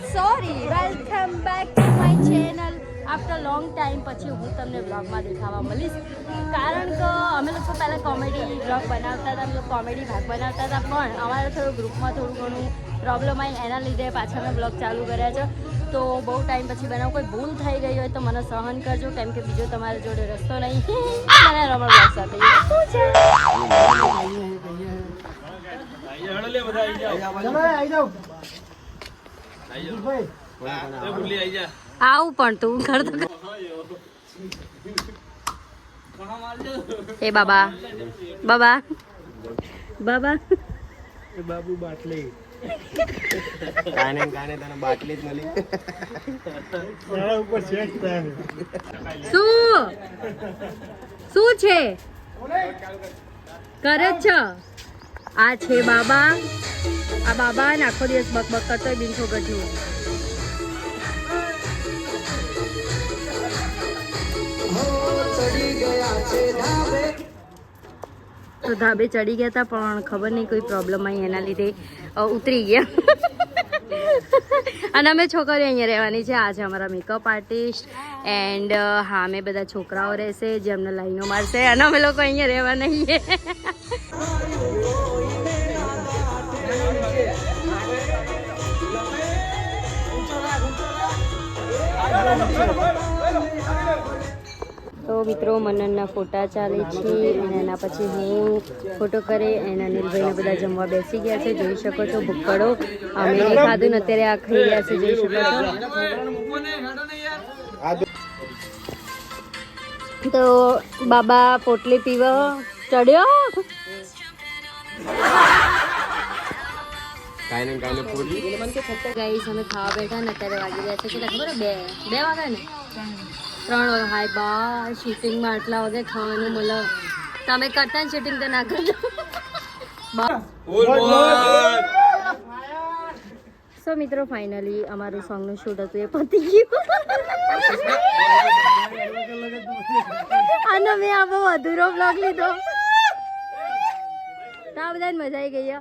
sorry welcome back to my channel after long time પછી હું તમને બ્લોગમાં દેખાવા મળીશ કારણ કે અમે લોકો પહેલાં કોમેડી બ્લોગ બનાવતા હતા અમે લોકો કોમેડી ભાગ બનાવતા હતા પણ અમારે થોડું ગ્રુપમાં થોડું ઘણું પ્રોબ્લેમ આવી એના લીધે પાછા મેં બ્લોગ ચાલુ કર્યા છે તો બહુ ટાઈમ પછી બનાવો કોઈ ભૂલ થઈ ગઈ હોય તો મને સહન કરજો કેમ કે બીજો તમારા જોડે રસ્તો નહીં મને રમણ બ્લોગ સાથે આવું પણ તું કરતો એ બાબા બાબા બાબા બાબુ બાટલી કાને તને બાટલી જ મળી મારા ઉપર સેટ થાય શું છે કરે જ છે આ છે બાબા આ બાબા ને આખો દિવસ બકબક કરતો હોય બિન છોકર છું તો ધાબે ચડી ગયા હતા પણ ખબર નહીં કોઈ પ્રોબ્લેમ આવી એના લીધે ઉતરી ગયા અને અમે છોકરીઓ અહીંયા રહેવાની છે આ છે અમારા મેકઅપ આર્ટિસ્ટ એન્ડ હા અમે બધા છોકરાઓ રહેશે જે અમને લાઈનો મારશે અને અમે લોકો અહીંયા રહેવા નહીં તો મિત્રો મનનના ફોટા ચાલે છે અને એના પછી હું ફોટો કરે એના અનિલભાઈને બધા જમવા બેસી ગયા છે જોઈ શકો છો ભૂક્કડો અમે નહીં ખાધું ને અત્યારે આ ખાઈ રહ્યા છે જોઈ શકો છો તો બાબા પોટલી પીવા ચડ્યો કાને પૂરી ગાઈસ અમે ખાવા બેઠા ને અત્યારે વાગી રહ્યા છે કેટલા ખબર બે વાગ્યા ને 3 વાગે હાય બા શૂટિંગમાં આટલા વાગે ખાવાનું મળે તમે કરતા ને શૂટિંગ તો ના કરજો સો મિત્રો ફાઇનલી અમારું સોંગનું શૂટ હતું એ પતી ગયું અને મેં આ બહુ અધૂરો બ્લોગ લીધો તો આ બધાને મજા આવી ગઈ